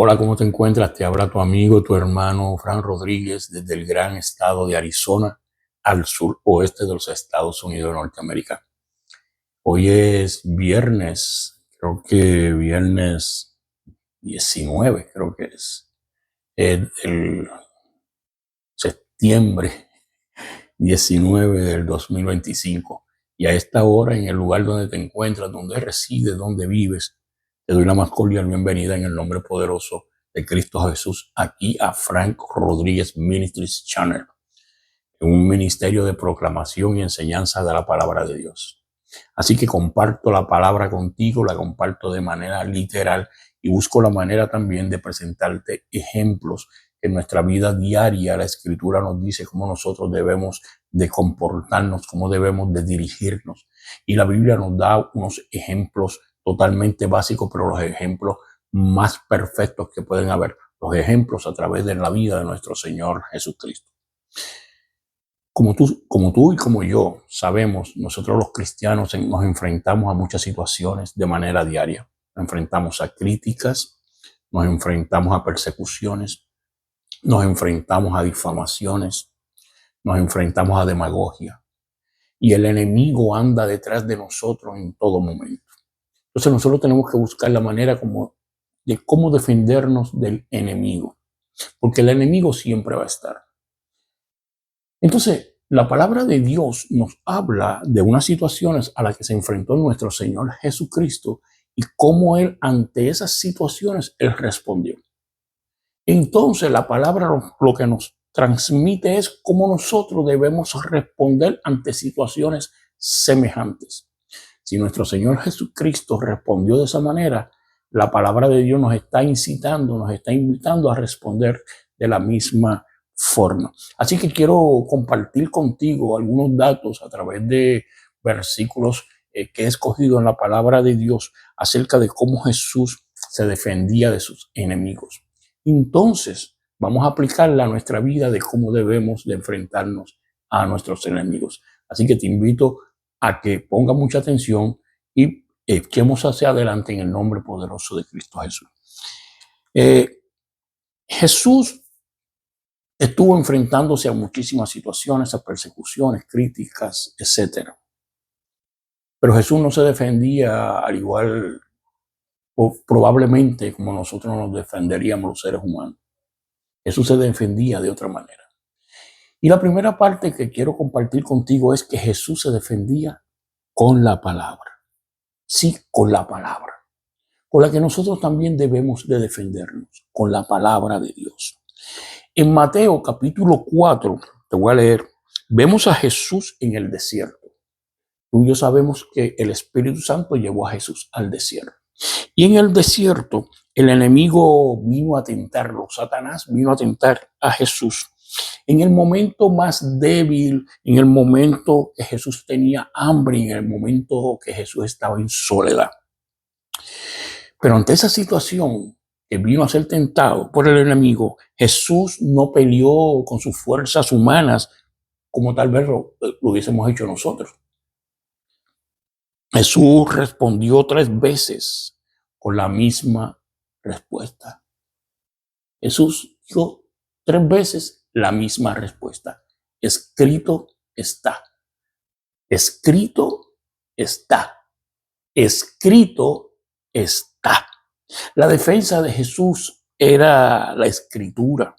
Hola, ¿cómo te encuentras? Te habla tu amigo, tu hermano Fran Rodríguez desde el gran estado de Arizona, al sur oeste de los Estados Unidos de Norteamérica. Hoy es viernes, creo que viernes 19, creo que es el septiembre 19 del 2025. Y a esta hora, en el lugar donde te encuentras, donde resides, donde vives, te doy la más cordial bienvenida en el nombre poderoso de Cristo Jesús, aquí a Frank Rodríguez Ministries Channel, un ministerio de proclamación y enseñanza de la palabra de Dios. Así que comparto la palabra contigo, la comparto de manera literal y busco la manera también de presentarte ejemplos en nuestra vida diaria. La Escritura nos dice cómo nosotros debemos de comportarnos, cómo debemos de dirigirnos. Y la Biblia nos da unos ejemplos totalmente básicos, pero los ejemplos más perfectos que pueden haber, los ejemplos a través de la vida de nuestro Señor Jesucristo. Como tú y como yo sabemos, nosotros los cristianos nos enfrentamos a muchas situaciones de manera diaria. Nos enfrentamos a críticas, nos enfrentamos a persecuciones, nos enfrentamos a difamaciones, nos enfrentamos a demagogia. Y el enemigo anda detrás de nosotros en todo momento. Entonces nosotros tenemos que buscar la manera de cómo defendernos del enemigo, porque el enemigo siempre va a estar. Entonces, la palabra de Dios nos habla de unas situaciones a las que se enfrentó nuestro Señor Jesucristo y cómo Él, ante esas situaciones, Él respondió. Entonces, la palabra lo que nos transmite es cómo nosotros debemos responder ante situaciones semejantes. Si nuestro Señor Jesucristo respondió de esa manera, la palabra de Dios nos está incitando, nos está invitando a responder de la misma forma. Así que quiero compartir contigo algunos datos a través de versículos que he escogido en la palabra de Dios acerca de cómo Jesús se defendía de sus enemigos. Entonces, vamos a aplicarla a nuestra vida de cómo debemos de enfrentarnos a nuestros enemigos. Así que te invito a que ponga mucha atención y echemos hacia adelante en el nombre poderoso de Cristo Jesús. Jesús estuvo enfrentándose a muchísimas situaciones, a persecuciones, críticas, etc. Pero Jesús no se defendía al igual, o probablemente como nosotros nos defenderíamos los seres humanos. Jesús se defendía de otra manera. Y la primera parte que quiero compartir contigo es que Jesús se defendía con la palabra. Sí, con la palabra, con la que nosotros también debemos de defendernos, con la palabra de Dios. En Mateo capítulo 4, te voy a leer, vemos a Jesús en el desierto. Tú y yo sabemos que el Espíritu Santo llevó a Jesús al desierto. Y en el desierto, el enemigo vino a tentarlo, Satanás vino a tentar a Jesús. En el momento más débil, en el momento que Jesús tenía hambre, en el momento que Jesús estaba en soledad. Pero ante esa situación que vino a ser tentado por el enemigo, Jesús no peleó con sus fuerzas humanas como tal vez lo hubiésemos hecho nosotros. Jesús respondió 3 veces con la misma respuesta. Jesús dijo 3 veces la misma respuesta. Escrito está. Escrito está. Escrito está. La defensa de Jesús era la Escritura.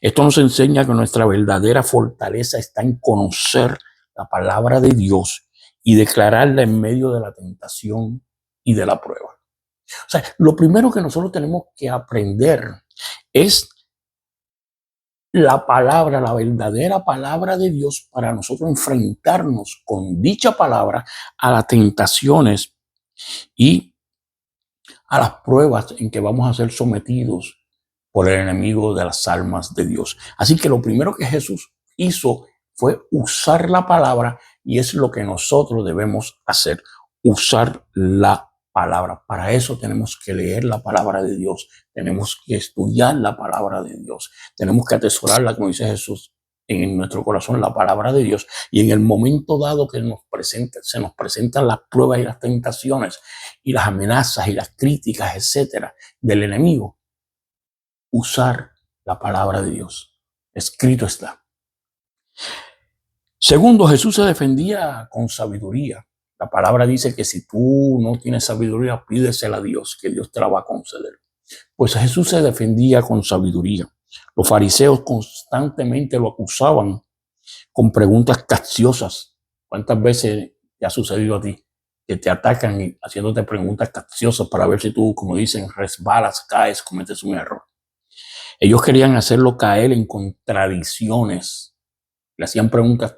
Esto nos enseña que nuestra verdadera fortaleza está en conocer la palabra de Dios y declararla en medio de la tentación y de la prueba. O sea, lo primero que nosotros tenemos que aprender es la palabra, la verdadera palabra de Dios para nosotros enfrentarnos con dicha palabra a las tentaciones y a las pruebas en que vamos a ser sometidos por el enemigo de las almas de Dios. Así que lo primero que Jesús hizo fue usar la palabra y es lo que nosotros debemos hacer, usar la palabra. Para eso tenemos que leer la palabra de Dios, tenemos que estudiar la palabra de Dios, tenemos que atesorarla, como dice Jesús, en nuestro corazón, la palabra de Dios. Y en el momento dado que se nos presentan las pruebas y las tentaciones y las amenazas y las críticas, etcétera, del enemigo, usar la palabra de Dios. Escrito está. Segundo, Jesús se defendía con sabiduría. La palabra dice que si tú no tienes sabiduría, pídesela a Dios, que Dios te la va a conceder. Pues Jesús se defendía con sabiduría. Los fariseos constantemente lo acusaban con preguntas capciosas. ¿Cuántas veces te ha sucedido a ti que te atacan y haciéndote preguntas capciosas para ver si tú, como dicen, resbalas, caes, cometes un error? Ellos querían hacerlo caer en contradicciones. Le hacían preguntas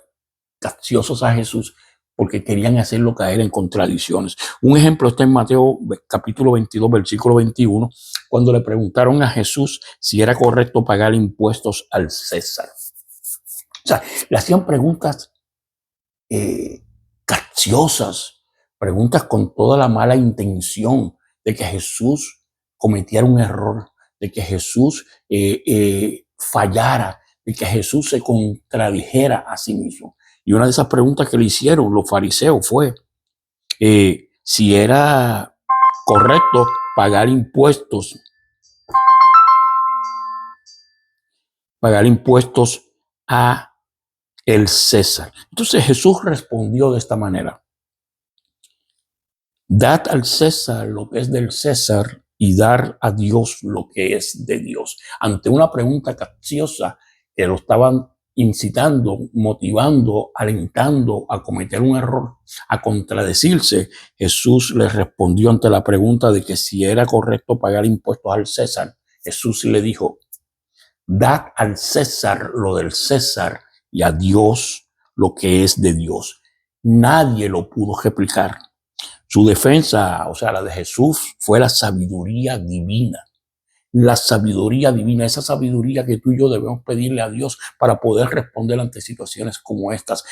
capciosas a Jesús porque querían hacerlo caer en contradicciones. Un ejemplo está en Mateo capítulo 22, versículo 21, cuando le preguntaron a Jesús si era correcto pagar impuestos al César. O sea, le hacían preguntas capciosas, preguntas con toda la mala intención de que Jesús cometiera un error, de que Jesús fallara, de que Jesús se contradijera a sí mismo. Y una de esas preguntas que le hicieron los fariseos fue si era correcto pagar impuestos a el César. Entonces Jesús respondió de esta manera: dad al César lo que es del César y dar a Dios lo que es de Dios. Ante una pregunta capciosa que lo estaban incitando, motivando, alentando a cometer un error, a contradecirse, Jesús les respondió ante la pregunta de que si era correcto pagar impuestos al César. Jesús le dijo: dad al César lo del César y a Dios lo que es de Dios. Nadie lo pudo replicar. Su defensa, o sea, la de Jesús, fue la sabiduría divina. La sabiduría divina, esa sabiduría que tú y yo debemos pedirle a Dios para poder responder ante situaciones como estas,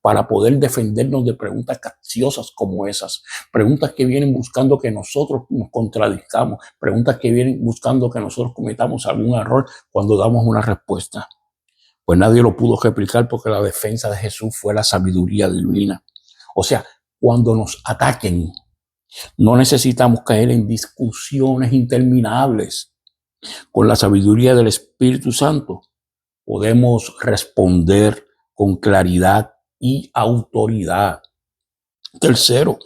para poder defendernos de preguntas capciosas como esas, preguntas que vienen buscando que nosotros nos contradizcamos, preguntas que vienen buscando que nosotros cometamos algún error cuando damos una respuesta. Pues nadie lo pudo replicar porque la defensa de Jesús fue la sabiduría divina. O sea, cuando nos ataquen, no necesitamos caer en discusiones interminables. Con la sabiduría del Espíritu Santo podemos responder con claridad y autoridad. Tercero,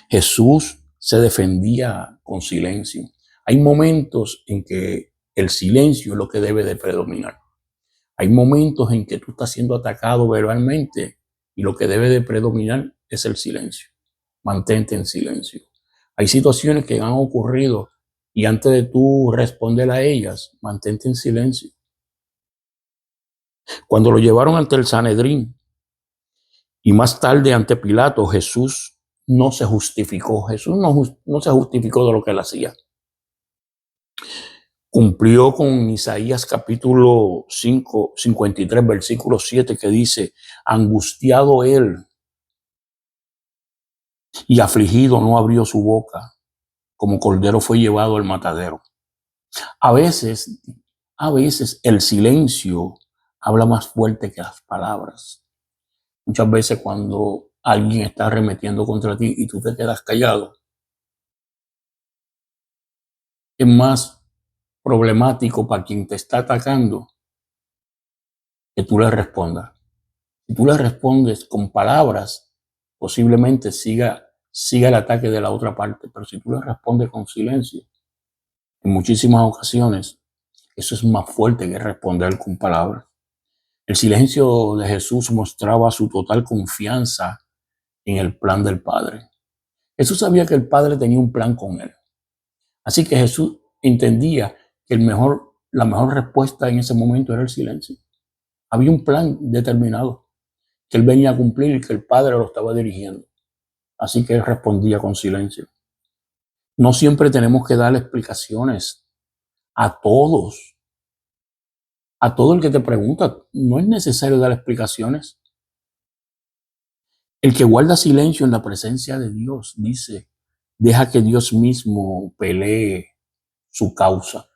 Jesús se defendía con silencio. Hay momentos en que el silencio es lo que debe de predominar. Hay momentos en que tú estás siendo atacado verbalmente y lo que debe de predominar es el silencio. Mantente en silencio. Hay situaciones que han ocurrido y antes de tú responder a ellas, mantente en silencio. Cuando lo llevaron ante el Sanedrín y más tarde ante Pilato, Jesús no se justificó. Jesús no se justificó de lo que él hacía. Cumplió con Isaías capítulo 5, 53, versículo 7, que dice: angustiado él y afligido no abrió su boca, como cordero fue llevado al matadero. A veces el silencio habla más fuerte que las palabras. Muchas veces cuando alguien está arremetiendo contra ti y tú te quedas callado, es más problemático para quien te está atacando que tú le respondas. Si tú le respondes con palabras, posiblemente siga el ataque de la otra parte, pero si tú le respondes con silencio, en muchísimas ocasiones, eso es más fuerte que responder con palabras. El silencio de Jesús mostraba su total confianza en el plan del Padre. Jesús sabía que el Padre tenía un plan con él. Así que Jesús entendía que la mejor respuesta en ese momento era el silencio. Había un plan determinado que él venía a cumplir y que el Padre lo estaba dirigiendo. Así que él respondía con silencio. No siempre tenemos que dar explicaciones a todos. A todo el que te pregunta, no es necesario dar explicaciones. El que guarda silencio en la presencia de Dios, dice, deja que Dios mismo pelee su causa.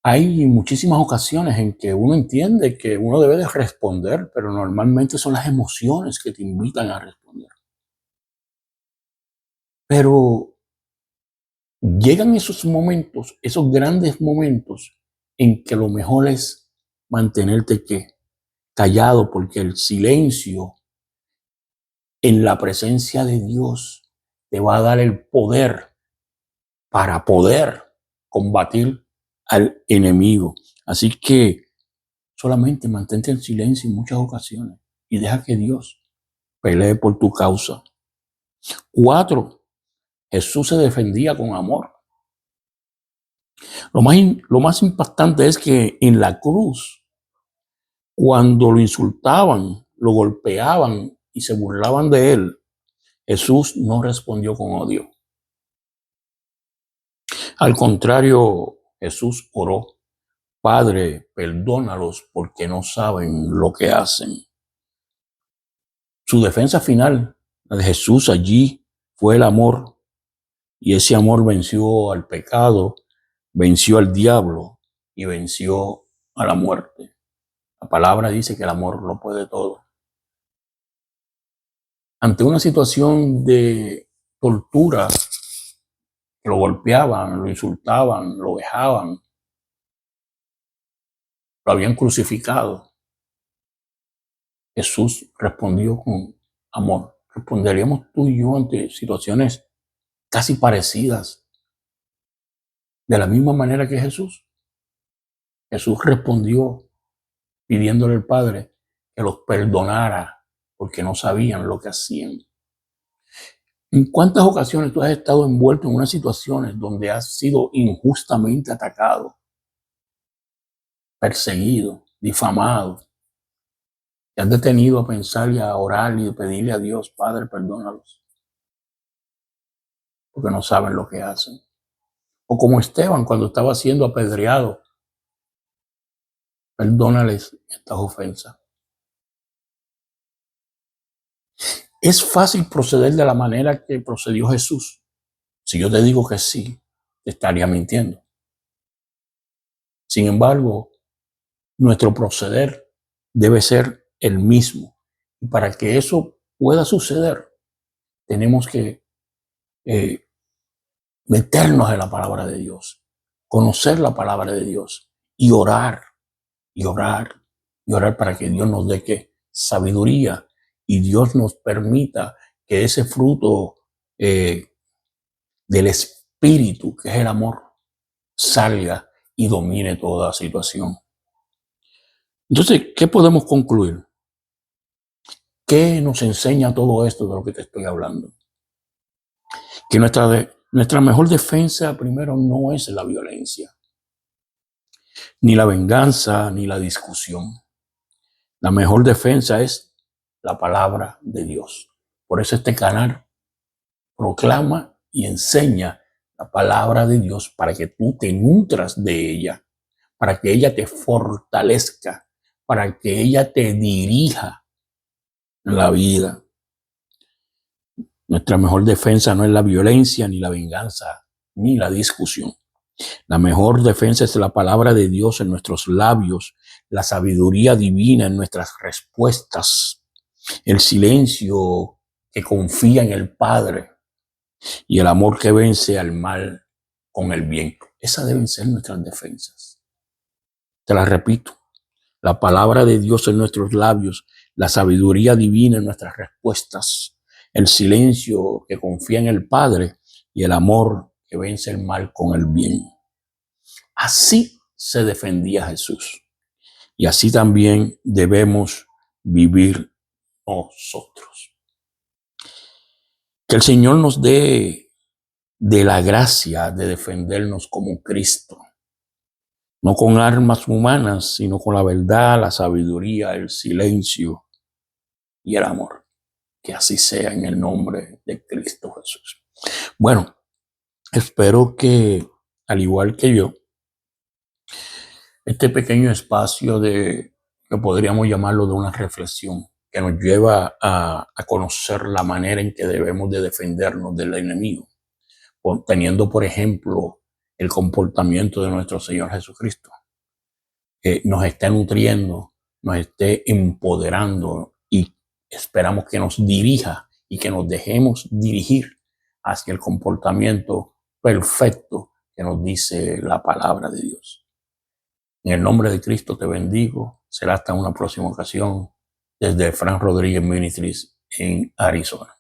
Hay muchísimas ocasiones en que uno entiende que uno debe de responder, pero normalmente son las emociones que te invitan a responder. Pero llegan esos momentos, esos grandes momentos en que lo mejor es mantenerte callado, porque el silencio en la presencia de Dios te va a dar el poder para poder combatir al enemigo. Así que solamente mantente en silencio en muchas ocasiones y deja que Dios pelee por tu causa. 4. Jesús se defendía con amor. Lo más impactante es que en la cruz, cuando lo insultaban, lo golpeaban y se burlaban de él, Jesús no respondió con odio. Al contrario, Jesús oró: Padre, perdónalos porque no saben lo que hacen. Su defensa final, la de Jesús allí, fue el amor. Y ese amor venció al pecado, venció al diablo y venció a la muerte. La palabra dice que el amor lo puede todo. Ante una situación de tortura, lo golpeaban, lo insultaban, lo vejaban, lo habían crucificado, Jesús respondió con amor. ¿Responderíamos tú y yo ante situaciones casi parecidas de la misma manera que Jesús? Jesús respondió pidiéndole al Padre que los perdonara porque no sabían lo que hacían. ¿En cuántas ocasiones tú has estado envuelto en unas situaciones donde has sido injustamente atacado, perseguido, difamado? Te has detenido a pensar y a orar y a pedirle a Dios: Padre, perdónalos, porque no saben lo que hacen. O como Esteban cuando estaba siendo apedreado: perdónales estas ofensas. ¿Es fácil proceder de la manera que procedió Jesús? Si yo te digo que sí, te estaría mintiendo. Sin embargo, nuestro proceder debe ser el mismo. Y para que eso pueda suceder, tenemos que meternos en la palabra de Dios, conocer la palabra de Dios y orar, y orar, y orar para que Dios nos dé sabiduría y Dios nos permita que ese fruto del Espíritu, que es el amor, salga y domine toda situación. Entonces, ¿qué podemos concluir? ¿Qué nos enseña todo esto de lo que te estoy hablando? Que nuestra mejor defensa primero no es la violencia, ni la venganza, ni la discusión. La mejor defensa es la palabra de Dios. Por eso este canal proclama y enseña la palabra de Dios para que tú te nutras de ella, para que ella te fortalezca, para que ella te dirija en la vida. Nuestra mejor defensa no es la violencia, ni la venganza, ni la discusión. La mejor defensa es la palabra de Dios en nuestros labios, la sabiduría divina en nuestras respuestas, el silencio que confía en el Padre y el amor que vence al mal con el bien. Esas deben ser nuestras defensas. Te las repito: la palabra de Dios en nuestros labios, la sabiduría divina en nuestras respuestas, el silencio que confía en el Padre y el amor que vence el mal con el bien. Así se defendía Jesús. Y así también debemos vivir nosotros. Que el Señor nos dé de la gracia de defendernos como Cristo. No con armas humanas, sino con la verdad, la sabiduría, el silencio y el amor. Que así sea en el nombre de Cristo Jesús. Bueno, espero que, al igual que yo, este pequeño espacio que podríamos llamarlo de una reflexión, que nos lleva a conocer la manera en que debemos de defendernos del enemigo, teniendo, por ejemplo, el comportamiento de nuestro Señor Jesucristo, que nos esté nutriendo, nos esté empoderando y esperamos que nos dirija y que nos dejemos dirigir hacia el comportamiento perfecto que nos dice la palabra de Dios. En el nombre de Cristo te bendigo. Será hasta una próxima ocasión desde Fran Rodríguez Ministries en Arizona.